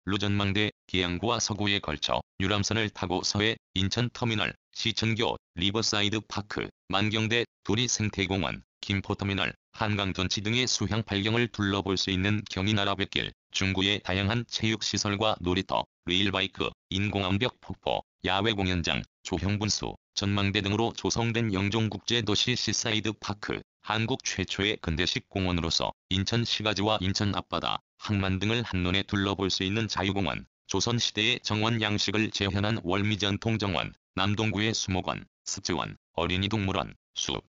루전망대, 계양구와 서구에 걸쳐 유람선을 타고 서해, 인천터미널, 시천교, 리버사이드 파크, 만경대, 도리생태공원, 김포터미널, 한강전치 등의 수향 팔경을 둘러볼 수 있는 경인아라뱃길, 중구의 다양한 체육시설과 놀이터, 레일바이크, 인공암벽 폭포, 야외공연장, 조형분수, 전망대 등으로 조성된 영종국제도시 시사이드 파크, 한국 최초의 근대식 공원으로서 인천 시가지와 인천 앞바다, 항만 등을 한눈에 둘러볼 수 있는 자유공원, 조선시대의 정원 양식을 재현한 월미전통정원, 남동구의 수목원, 습지원, 어린이동물원, 숲,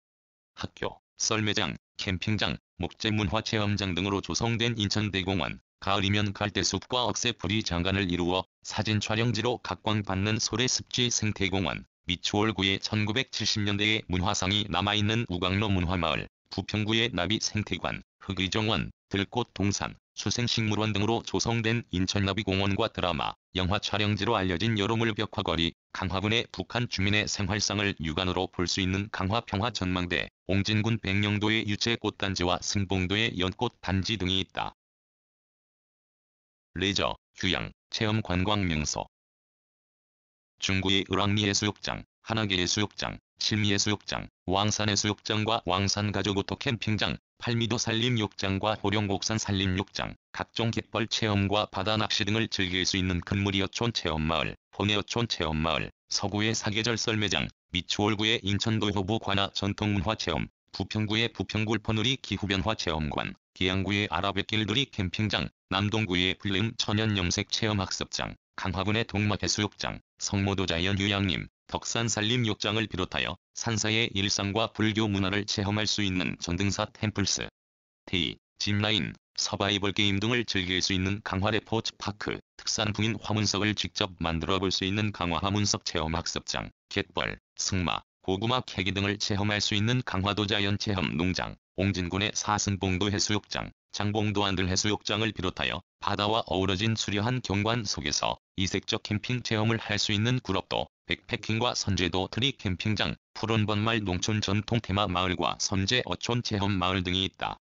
학교, 썰매장, 캠핑장, 목재문화체험장 등으로 조성된 인천대공원, 가을이면 갈대숲과 억새풀이 장관을 이루어 사진 촬영지로 각광받는 소래습지 생태공원, 미추홀구의 1970년대의 문화상이 남아있는 우광로 문화마을, 부평구의 나비생태관, 흑의정원, 들꽃 동산, 수생식물원 등으로 조성된 인천나비공원과 드라마, 영화 촬영지로 알려진 여로물 벽화거리, 강화군의 북한 주민의 생활상을 육안으로 볼 수 있는 강화평화전망대, 옹진군 백령도의 유채꽃단지와 승봉도의 연꽃단지 등이 있다. 레저, 휴양, 체험 관광 명소. 중구의 을왕리해수욕장, 한화계해수욕장, 칠미해수욕장, 왕산해수욕장과 왕산가족오토 캠핑장, 팔미도 산림욕장과 호령곡산 산림욕장, 각종 갯벌 체험과 바다 낚시 등을 즐길 수 있는 근무리어촌 체험마을, 포내어촌 체험마을, 서구의 사계절 썰매장, 미추홀구의 인천도 효보 관아 전통문화체험, 부평구의 부평굴포누리 기후변화 체험관, 계양구의 아라뱃길들이 캠핑장, 남동구의 불림 천연염색 체험학습장, 강화군의 동막해수욕장, 성모도 자연휴양림, 덕산산림욕장을 비롯하여 산사의 일상과 불교 문화를 체험할 수 있는 전등사 템플스, 테이, 짚라인, 서바이벌 게임 등을 즐길 수 있는 강화레포츠파크, 특산품인 화문석을 직접 만들어 볼 수 있는 강화화문석 체험학습장, 갯벌, 승마, 고구마 캐기 등을 체험할 수 있는 강화도 자연체험농장, 옹진군의 사승봉도 해수욕장, 장봉도 안들해수욕장을 비롯하여 바다와 어우러진 수려한 경관 속에서 이색적 캠핑 체험을 할 수 있는 구럽도, 백패킹과 선제도 트리 캠핑장, 푸른번말 농촌 전통 테마 마을과 선제 어촌 체험 마을 등이 있다.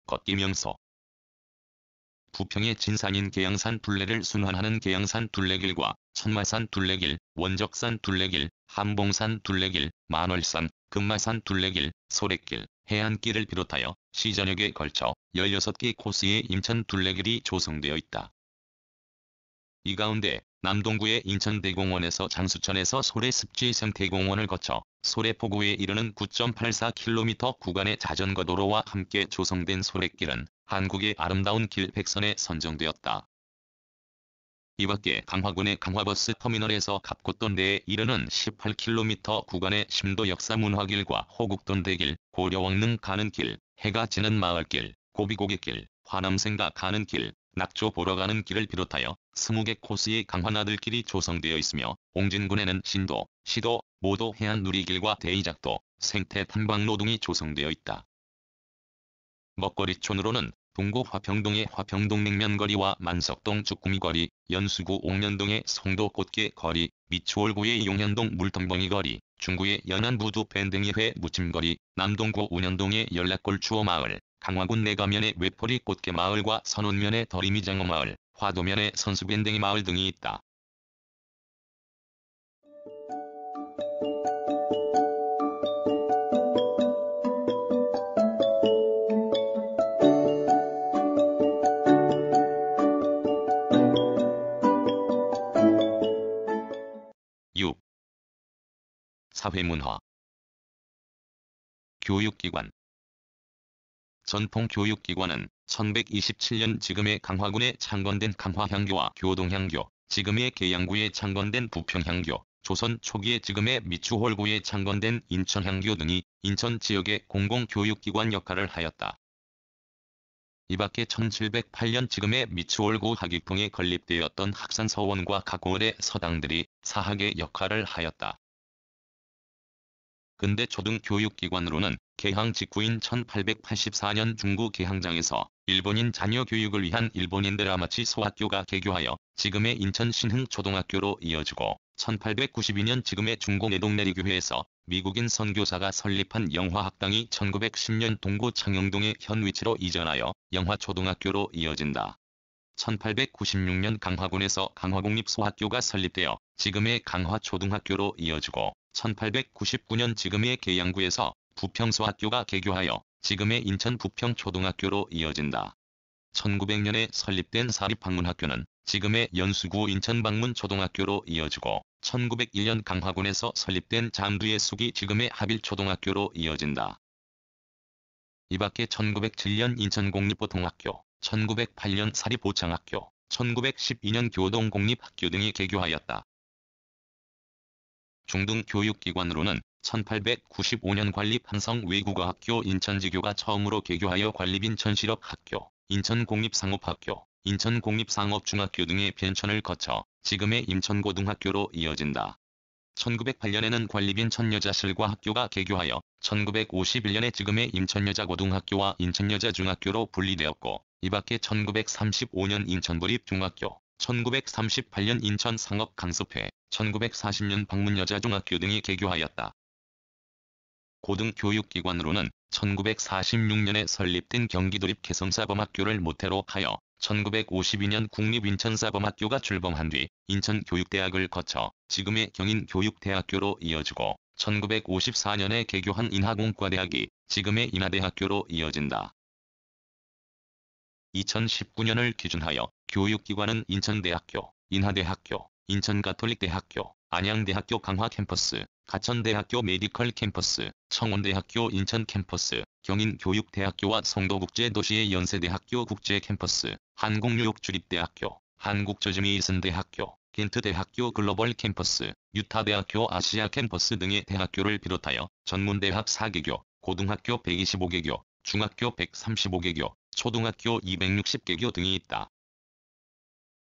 걷기 명소. 부평의 진산인 계양산 둘레를 순환하는 계양산 둘레길과 천마산 둘레길, 원적산 둘레길, 함봉산 둘레길, 만월산, 금마산 둘레길, 소래길, 해안길을 비롯하여 시전역에 걸쳐 16개 코스의 인천 둘레길이 조성되어 있다. 이 가운데 남동구의 인천대공원에서 장수천에서 소래습지 생태공원을 거쳐 소래포구에 이르는 9.84km 구간의 자전거도로와 함께 조성된 소래길은 한국의 아름다운 길 100선에 선정되었다. 이밖에 강화군의 강화버스 터미널에서 갑곶돈대에 이르는 18km 구간의 심도 역사문화길과 호국돈대길, 고려왕릉 가는 길, 해가 지는 마을길, 고비고개길, 화남생가 가는 길, 낙조 보러 가는 길을 비롯하여 20개 코스의 강화나들길이 조성되어 있으며 옹진군에는 신도, 시도, 모도 해안 누리길과 대이작도, 생태탐방로 등이 조성되어 있다. 먹거리촌으로는 동구 화평동의 화평동 냉면거리와 만석동 쭈꾸미거리, 연수구 옥년동의 송도꽃게 거리, 미추홀구의 용현동 물텀벙이 거리, 중구의 연안부두 밴댕이회 무침거리, 남동구 운현동의 연락골 추어마을, 강화군 내가면의 외포리 꽃게 마을과 선원면의 더리미장어 마을, 화도면의 선수밴댕이 마을 등이 있다. 사회문화. 교육기관. 전통교육기관은 1127년 지금의 강화군에 창건된 강화향교와 교동향교, 지금의 계양구에 창건된 부평향교, 조선 초기에 지금의 미추홀구에 창건된 인천향교 등이 인천 지역의 공공교육기관 역할을 하였다. 이밖에 1708년 지금의 미추홀구 하기풍에 건립되었던 학산서원과 각고을의 서당들이 사학의 역할을 하였다. 근대 초등교육기관으로는 개항 직후인 1884년 중구 개항장에서 일본인 자녀 교육을 위한 일본인 드라마치 소학교가 개교하여 지금의 인천 신흥초등학교로 이어지고 1892년 지금의 중고 내동내리교회에서 미국인 선교사가 설립한 영화학당이 1910년 동구 창영동의 현 위치로 이전하여 영화초등학교로 이어진다. 1896년 강화군에서 강화공립소학교가 설립되어 지금의 강화초등학교로 이어지고 1899년 지금의 계양구에서 부평소학교가 개교하여 지금의 인천 부평초등학교로 이어진다. 1900년에 설립된 사립방문학교는 지금의 연수구 인천방문초등학교로 이어지고 1901년 강화군에서 설립된 잠두의 숲이 지금의 하빌초등학교로 이어진다. 이밖에 1907년 인천공립보통학교, 1908년 사립보창학교, 1912년 교동공립학교 등이 개교하였다. 중등교육기관으로는 1895년 관립 한성외국어학교 인천지교가 처음으로 개교하여 관립 인천실업학교, 인천공립상업학교, 인천공립상업중학교 등의 변천을 거쳐 지금의 인천고등학교로 이어진다. 1908년에는 관립 인천여자실과학교가 개교하여 1951년에 지금의 인천여자고등학교와 인천여자중학교로 분리되었고 이밖에 1935년 인천부립중학교, 1938년 인천상업강습회, 1940년 방문여자중학교 등이 개교하였다. 고등교육기관으로는 1946년에 설립된 경기도립 개성사범학교를 모태로 하여 1952년 국립인천사범학교가 출범한 뒤 인천교육대학을 거쳐 지금의 경인교육대학교로 이어지고 1954년에 개교한 인하공과대학이 지금의 인하대학교로 이어진다. 2019년을 기준하여 교육기관은 인천대학교, 인하대학교, 인천가톨릭대학교, 안양대학교 강화캠퍼스, 가천대학교 메디컬 캠퍼스, 청원대학교 인천캠퍼스, 경인교육대학교와 송도국제도시의 연세대학교 국제캠퍼스, 한국뉴욕주립대학교, 한국저즈미이슨대학교, 겐트대학교 글로벌 캠퍼스, 유타대학교 아시아 캠퍼스 등의 대학교를 비롯하여 전문대학 4개교, 고등학교 125개교, 중학교 135개교, 초등학교 260개교 등이 있다.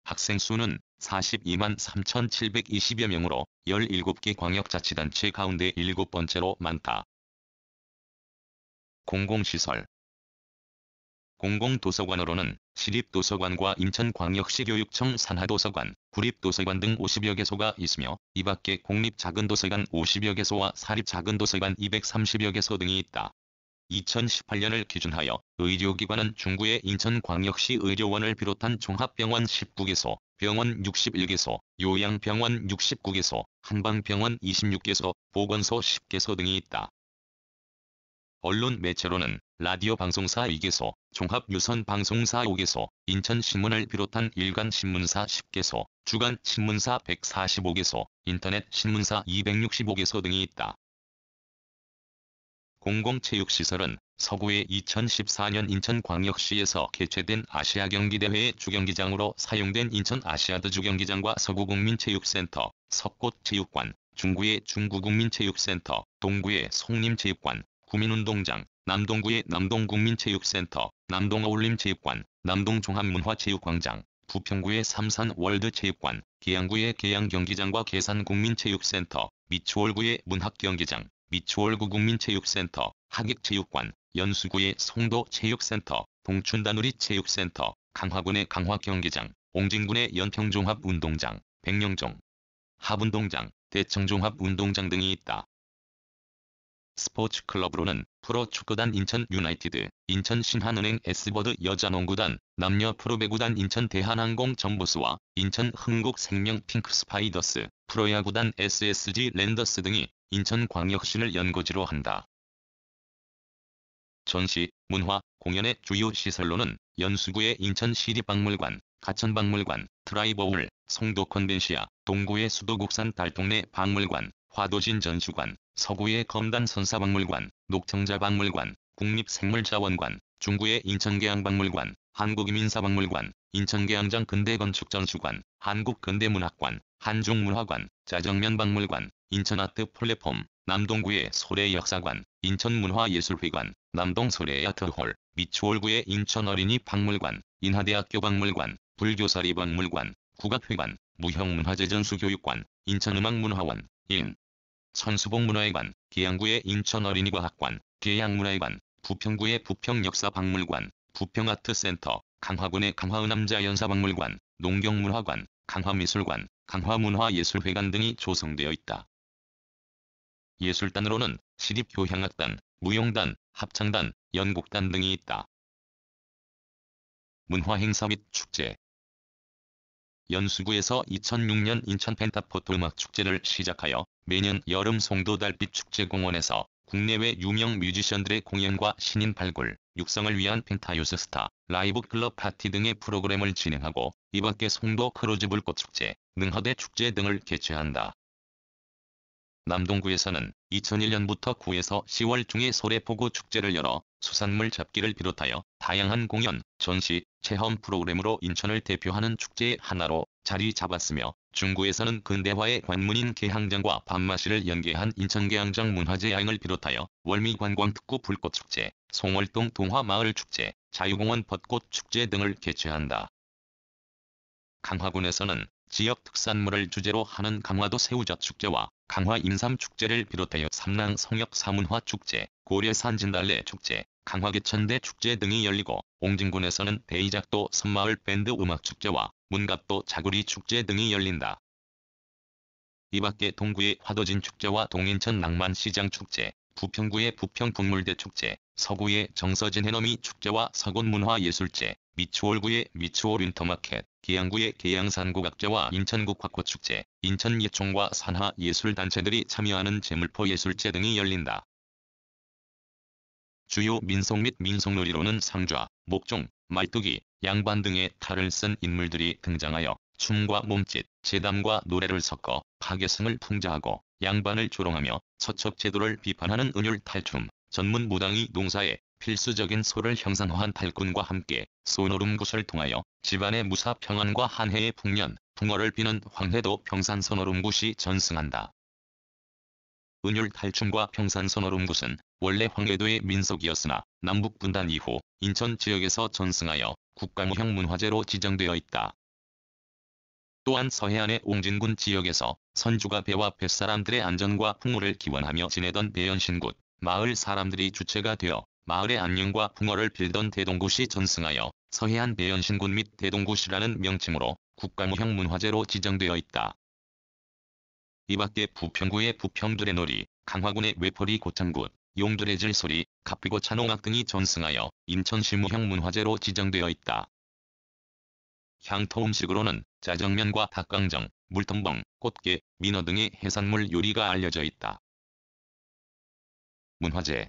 학생 수는 42만 3,720여 명으로 17개 광역자치단체 가운데 7번째로 많다. 공공시설 공공도서관으로는 시립도서관과 인천광역시 교육청 산하도서관, 구립도서관 등 50여 개소가 있으며 이밖에 공립 작은도서관 50여 개소와 사립 작은도서관 230여 개소 등이 있다. 2018년을 기준하여 의료기관은 중구의 인천광역시 의료원을 비롯한 종합병원 19개소, 병원 61개소, 요양병원 69개소, 한방병원 26개소, 보건소 10개소 등이 있다. 언론 매체로는 라디오 방송사 2개소, 종합유선 방송사 5개소, 인천신문을 비롯한 일간 신문사 10개소, 주간 신문사 145개소, 인터넷 신문사 265개소 등이 있다. 공공체육시설은 서구의 2014년 인천광역시에서 개최된 아시아경기대회의 주경기장으로 사용된 인천아시아드 주경기장과 서구국민체육센터, 석꽃체육관, 중구의 중구국민체육센터, 동구의 송림체육관, 구민운동장, 남동구의 남동국민체육센터, 남동어울림체육관, 남동종합문화체육광장, 부평구의 삼산월드체육관, 계양구의 계양경기장과 계산국민체육센터, 미추홀구의 문학경기장, 미추홀구 국민체육센터, 하객체육관, 연수구의 송도체육센터, 동춘다누리 체육센터, 강화군의 강화경기장, 옹진군의 연평종합운동장, 백령종 합운동장, 대청종합운동장 등이 있다. 스포츠클럽으로는 프로축구단 인천유나이티드, 인천신한은행 S버드 여자농구단, 남녀 프로배구단 인천대한항공 점보스와 인천흥국생명 핑크스파이더스, 프로야구단 SSG 랜더스 등이 인천광역시를 연고지로 한다. 전시, 문화, 공연의 주요 시설로는 연수구의 인천시립박물관, 가천박물관, 트라이버홀, 송도컨벤시아, 동구의 수도국산 달동네 박물관, 화도진 전시관, 서구의 검단선사박물관, 녹청자박물관, 국립생물자원관, 중구의 인천계양박물관, 한국이민사박물관, 인천계양장 근대건축전시관, 한국근대문학관, 한중문화관, 짜정면박물관, 인천아트 플랫폼, 남동구의 소래역사관, 인천문화예술회관, 남동소래아트홀, 미추홀구의 인천어린이박물관, 인하대학교 박물관, 불교사립박물관, 국악회관, 무형문화재전수교육관, 인천음악문화원, 천수봉문화회관, 계양구의 인천어린이과학관, 계양문화회관, 부평구의 부평역사박물관, 부평아트센터, 강화군의 강화은암자연사박물관, 농경문화관, 강화미술관, 강화문화예술회관 등이 조성되어 있다. 예술단으로는 시립교향악단, 무용단, 합창단, 연곡단 등이 있다. 문화행사 및 축제 연수구에서 2006년 인천 펜타포트 음악축제를 시작하여 매년 여름 송도 달빛 축제공원에서 국내외 유명 뮤지션들의 공연과 신인 발굴, 육성을 위한 펜타유스 스타, 라이브 클럽 파티 등의 프로그램을 진행하고 이밖에 송도 크루즈 불꽃축제, 능하대 축제 등을 개최한다. 남동구에서는 2001년부터 9에서 10월 중에 소래포구 축제를 열어 수산물 잡기를 비롯하여 다양한 공연, 전시, 체험 프로그램으로 인천을 대표하는 축제의 하나로 자리 잡았으며 중구에서는 근대화의 관문인 개항장과 밤마시를 연계한 인천개항장 문화제 야행을 비롯하여 월미관광특구 불꽃축제, 송월동 동화마을축제, 자유공원 벚꽃축제 등을 개최한다. 강화군에서는 지역 특산물을 주제로 하는 강화도 새우젓 축제와 강화 인삼축제를 비롯하여 삼랑 성역 사문화 축제, 고려산 진달래 축제, 강화개천대 축제 등이 열리고 옹진군에서는 대이작도 섬마을 밴드 음악축제와 문갑도 자구리 축제 등이 열린다. 이밖에 동구의 화도진 축제와 동인천 낭만시장 축제, 부평구의 부평북물대 축제, 서구의 정서진 해넘이 축제와 서곤문화예술제, 미추홀구의 미추홀 윈터마켓, 계양구의 계양산국악제와 인천국화꽃축제, 인천예총과 산하예술단체들이 참여하는 제물포예술제 등이 열린다. 주요 민속 및 민속놀이로는 상좌, 목종, 말뚝이, 양반 등의 탈을 쓴 인물들이 등장하여 춤과 몸짓, 제담과 노래를 섞어 파괴성을 풍자하고 양반을 조롱하며 서척제도를 비판하는 은율탈춤, 전문 무당이 농사에 필수적인 소를 형상화한 탈꾼과 함께 소노름굿을 통하여 집안의 무사 평안과 한해의 풍년, 풍어를 비는 황해도 평산소노름굿이 전승한다. 은율탈춤과 평산소노름굿은 원래 황해도의 민속이었으나 남북분단 이후 인천 지역에서 전승하여 국가무형 문화재로 지정되어 있다. 또한 서해안의 옹진군 지역에서 선주가 배와 뱃사람들의 안전과 풍요를 기원하며 지내던 배연신굿, 마을 사람들이 주체가 되어 마을의 안녕과 풍어를 빌던 대동굿이 전승하여 서해안 배연신굿 및 대동굿이라는 명칭으로 국가무형 문화재로 지정되어 있다. 이밖에 부평구의 부평두레놀이, 강화군의 외포리 고창굿, 용두레 질소리, 갑비고 찬홍악 등이 전승하여 인천시 무형 문화재로 지정되어 있다. 향토 음식으로는 짜장면과 닭강정, 물텀벙, 꽃게, 민어 등의 해산물 요리가 알려져 있다. 문화재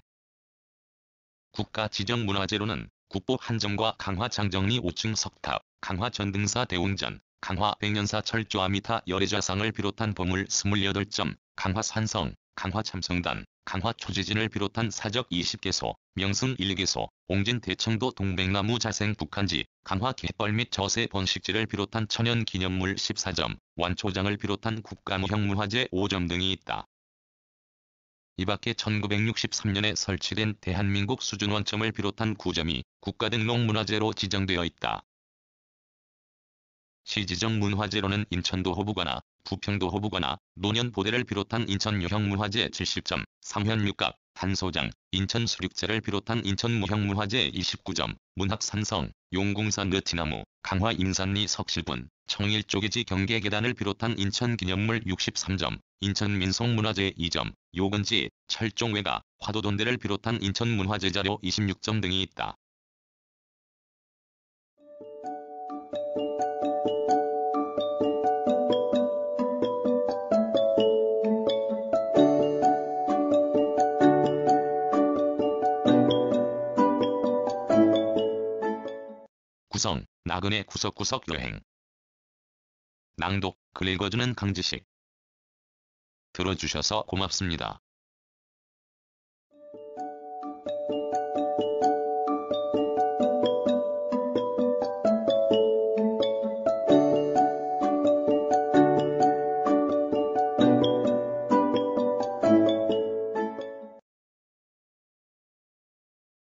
국가 지정 문화재로는 국보 한정과 강화 장정리 5층 석탑, 강화 전등사 대웅전, 강화 백년사 철조아미타 열애좌상을 비롯한 보물 28점, 강화 산성, 강화 참성단, 강화 초지진을 비롯한 사적 20개소, 명승 1개소, 옹진 대청도 동백나무 자생 북한지, 강화 갯벌 및 저세 번식지를 비롯한 천연 기념물 14점, 완초장을 비롯한 국가무형 문화재 5점 등이 있다. 이밖에 1963년에 설치된 대한민국 수준원점을 비롯한 9점이 국가등록문화재로 지정되어 있다. 시지정 문화재로는 인천도 호부관나, 부평도 호부관나, 노년보대를 비롯한 인천 유형문화재 70점, 상현육각, 단소장, 인천 수륙제를 비롯한 인천 무형문화재 29점, 문학산성, 용궁산 느티나무, 강화 임산리 석실분, 청일조개지 경계계단을 비롯한 인천 기념물 63점, 인천 민속문화재 2점, 요건지, 철종외가, 화도돈대를 비롯한 인천 문화재자료 26점 등이 있다. 구성, 나그네 구석구석 여행. 낭독, 글 읽어주는 강지식. 들어주셔서 고맙습니다.